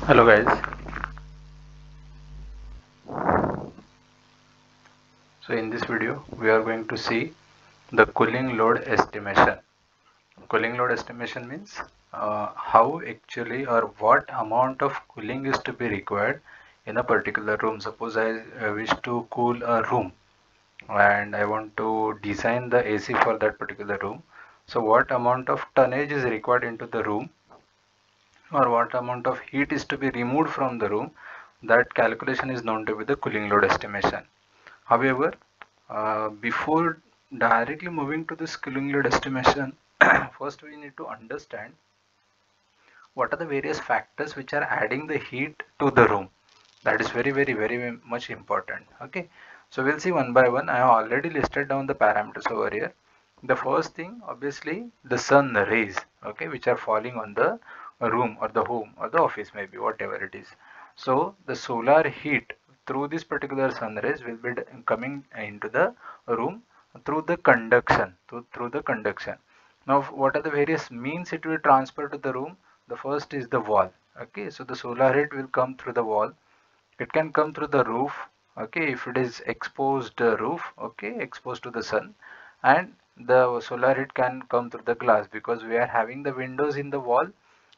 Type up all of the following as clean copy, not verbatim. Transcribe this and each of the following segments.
Hello guys, so in this video we are going to see the cooling load estimation. Cooling load estimation means how actually or what amount of cooling is to be required in a particular room. Suppose I wish to cool a room and I want to design the AC for that particular room. So what amount of tonnage is required into the room or what amount of heat is to be removed from the room, that calculation is known to be the cooling load estimation. However, before directly moving to this cooling load estimation, first we need to understand what are the various factors which are adding the heat to the room. That is very much important. Okay, so we'll see one by one. I have already listed down the parameters over here. The first thing, obviously, the sun rays, okay, which are falling on the room or the home or the office, maybe whatever it is. So the solar heat through this particular sun rays will be coming into the room through the conduction, through the conduction. Now, what are the various means it will transfer to the room? The first is the wall. Okay, so the solar heat will come through the wall. It can come through the roof. Okay, if it is exposed roof, okay, exposed to the sun, and the solar heat can come through the glass because we are having the windows in the wall.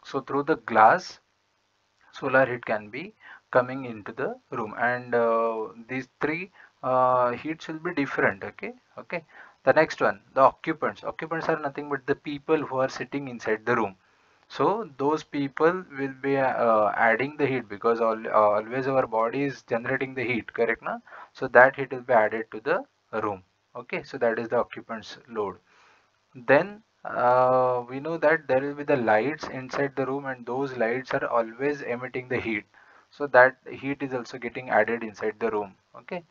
So through the glass, solar heat can be coming into the room, and these three heats will be different. Okay, the next one, the occupants are nothing but the people who are sitting inside the room. So those people will be adding the heat because always our body is generating the heat, correct na? So that heat will be added to the room. Okay, so that is the occupants load. Then we know that there will be the lights inside the room, and those lights are always emitting the heat. So that heat is also getting added inside the room. Okay.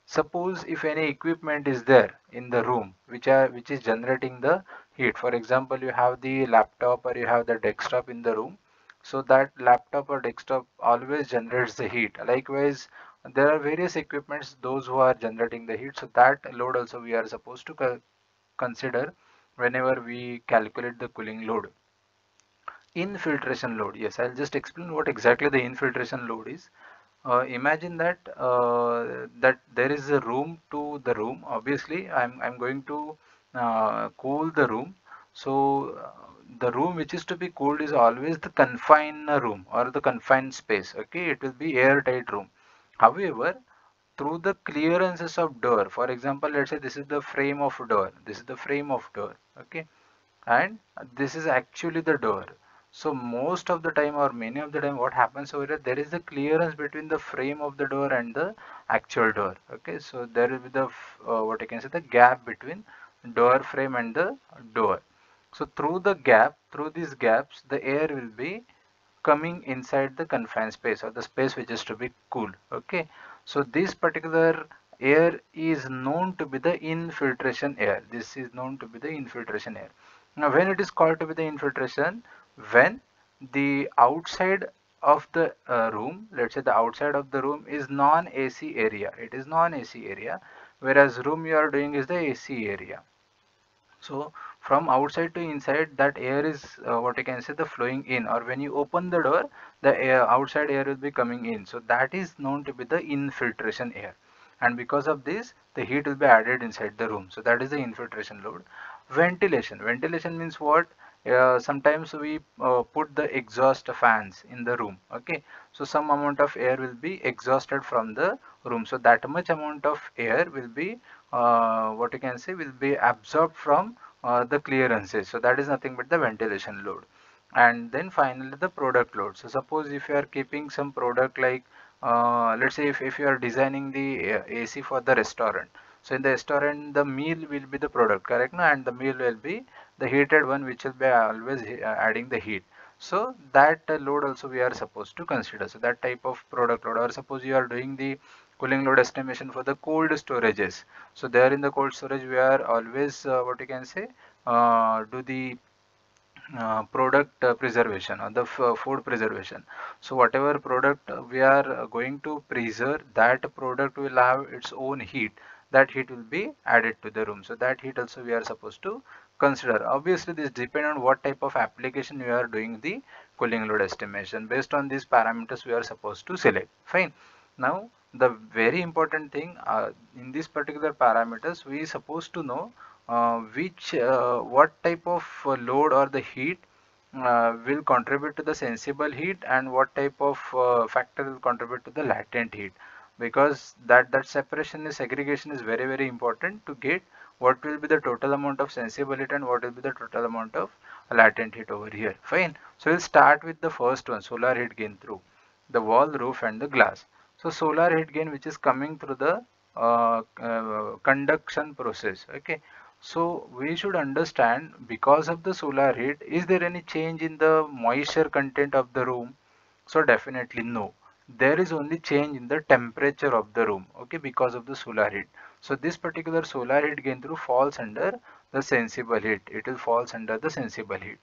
Suppose if any equipment is there in the room which is generating the heat. For example, you have the laptop or you have the desktop in the room. So that laptop or desktop always generates the heat. Likewise, there are various equipments those who are generating the heat. So that load also we are supposed to consider whenever we calculate the cooling load. Infiltration load, yes, I'll just explain what exactly the infiltration load is. Imagine that there is a room to the room. Obviously I'm going to cool the room. So the room which is to be cooled is always the confined room or the confined space. Okay, it will be airtight room. However, through the clearances of door, for example, let's say this is the frame of door, this is the frame of door, okay, and this is actually the door. So most of the time or many of the time what happens over here, there is a clearance between the frame of the door and the actual door. Okay, so there will be the what I can say, the gap between door frame and the door. So through the gap, through these gaps, the air will be coming inside the confined space or the space which is to be cooled. Okay, so this particular air is known to be the infiltration air. This is known to be the infiltration air. Now when it is called to be the infiltration, when the outside of the room, let's say the outside of the room is non-AC area, it is non-AC area, whereas room you are doing is the AC area. So from outside to inside, that air is what I can say, the flowing in, or when you open the door, the air, outside air will be coming in. So that is known to be the infiltration air, and because of this the heat will be added inside the room. So that is the infiltration load. Ventilation means what? Sometimes we put the exhaust fans in the room. Okay, so some amount of air will be exhausted from the room, so that much amount of air will be what you can say, will be absorbed from the clearances. So that is nothing but the ventilation load. And then finally the product load. So suppose if you are keeping some product like let's say if you are designing the AC for the restaurant. So in the restaurant the meal will be the product, correct no? And the meal will be the heated one which will be always adding the heat. So that load also we are supposed to consider. So that type of product load, or suppose you are doing the cooling load estimation for the cold storages. So there in the cold storage we are always what you can say, do the product preservation or the food preservation. So whatever product we are going to preserve, that product will have its own heat. That heat will be added to the room. So that heat also we are supposed to consider. Obviously this depends on what type of application you are doing the cooling load estimation. Based on these parameters we are supposed to select. Fine. Now the very important thing in these particular parameters, we supposed to know what type of load or the heat will contribute to the sensible heat, and what type of factor will contribute to the latent heat, because that separation is segregation is very important to get what will be the total amount of sensible heat and what will be the total amount of latent heat over here. Fine. So we'll start with the first one, solar heat gain through the wall, roof and the glass. So solar heat gain which is coming through the conduction process. Okay. So we should understand, because of the solar heat, is there any change in the moisture content of the room? So definitely no. There is only change in the temperature of the room, okay, because of the solar heat. So this particular solar heat gain through falls under the sensible heat. It will falls under the sensible heat.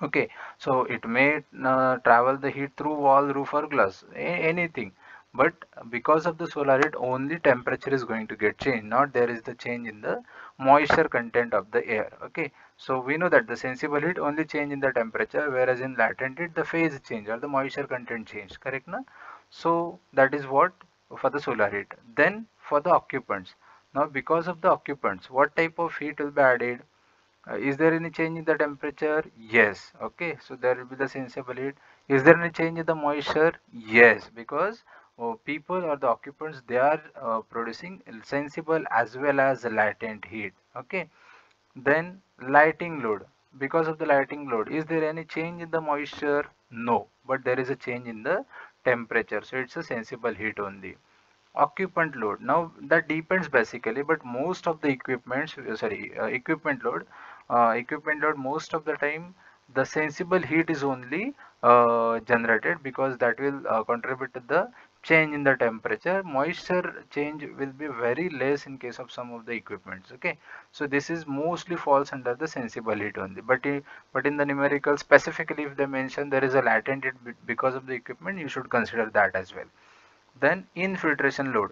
Okay, so it may travel the heat through wall, roof or glass, anything. But because of the solar heat, only temperature is going to get changed, not there is the change in the moisture content of the air. Okay, so we know that the sensible heat only change in the temperature, whereas in latent heat the phase change or the moisture content change, correct na? So that is what for the solar heat. Then for the occupants. Now because of the occupants, what type of heat will be added? Is there any change in the temperature? Yes. Okay, so there will be the sensible heat. Is there any change in the moisture? Yes, because people or the occupants, they are producing sensible as well as latent heat. Okay, then lighting load. Because of the lighting load, is there any change in the moisture? No, but there is a change in the temperature, so it's a sensible heat only. Occupant load, now that depends basically, but most of the equipment load, most of the time the sensible heat is only generated, because that will contribute to the change in the temperature. Moisture change will be very less in case of some of the equipments. Okay, so this is mostly falls under the sensible heat only, but in the numerical specifically, if they mention there is a latent heat because of the equipment, you should consider that as well. Then infiltration load.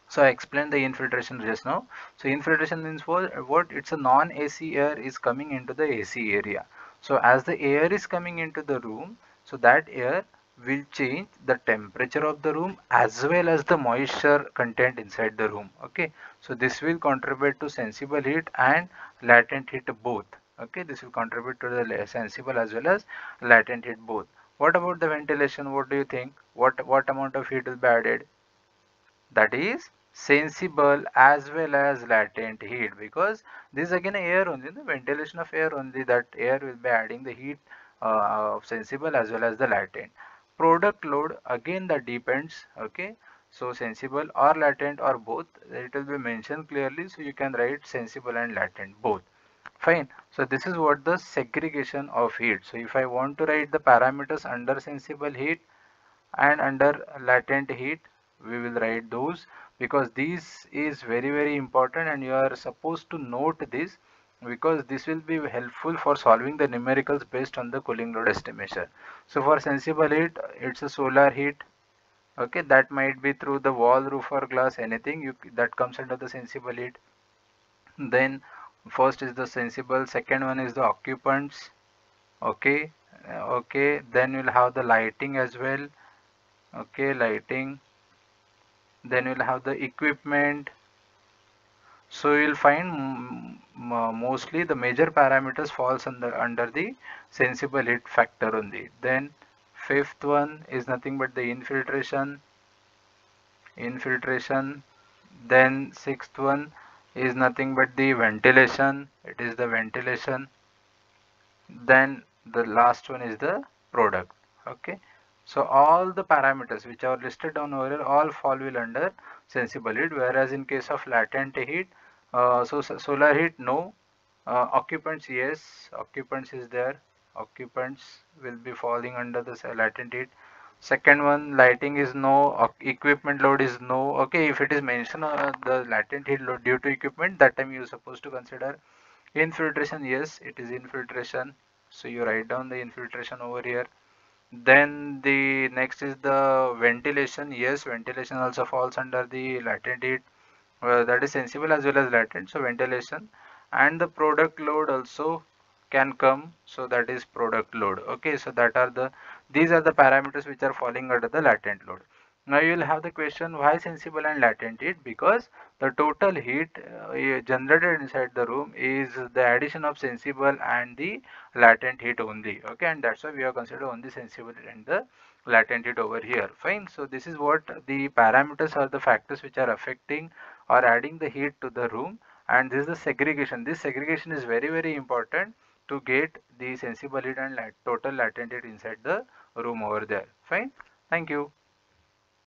So I explained the infiltration just now. So infiltration means what? It's a non-AC air is coming into the AC area. So as the air is coming into the room, so that air will change the temperature of the room as well as the moisture content inside the room. Okay, so this will contribute to sensible heat and latent heat both. Okay, this will contribute to the sensible as well as latent heat both. What about the ventilation? What do you think? What amount of heat will be added? That is sensible as well as latent heat, because this is again air only, the ventilation of air only, that air will be adding the heat of sensible as well as the latent. Product load, again that depends. Okay, so sensible or latent or both, it will be mentioned clearly, so you can write sensible and latent both. Fine. So this is what the segregation of heat. So if I want to write the parameters under sensible heat and under latent heat, we will write those, because this is very important and you are supposed to note this, because this will be helpful for solving the numericals based on the cooling load estimation. So for sensible heat, it's a solar heat. Okay, that might be through the wall, roof or glass, anything that comes under the sensible heat. Then first is the sensible, second one is the occupants. Okay, okay, then we'll have the lighting as well. Okay, lighting. Then we'll have the equipment. So you'll find mostly the major parameters falls under the sensible heat factor only. Then fifth one is nothing but the infiltration. Then sixth one is nothing but the ventilation. It is the ventilation. Then the last one is the product. Okay, so all the parameters which are listed down over here all fall will under sensible heat, whereas in case of latent heat, solar heat no, occupants yes, occupants is there, occupants will be falling under the latent heat. Second one, lighting is no, equipment load is no. Okay, if it is mentioned the latent heat load due to equipment, that time you are supposed to consider. Infiltration, yes, it is infiltration, so you write down the infiltration over here. Then the next is the ventilation. Yes, ventilation also falls under the latent heat, that is sensible as well as latent, so ventilation. And the product load also, can come, so that is product load. Okay, so these are the parameters which are falling under the latent load. Now you will have the question, why sensible and latent heat? Because the total heat generated inside the room is the addition of sensible and the latent heat only. Okay, and that's why we have considered only sensible and the latent heat over here. Fine. So this is what the parameters are, the factors which are affecting or adding the heat to the room, and this is the segregation. This segregation is very important to get the sensible heat and total latent heat inside the room over there. Fine. Thank you.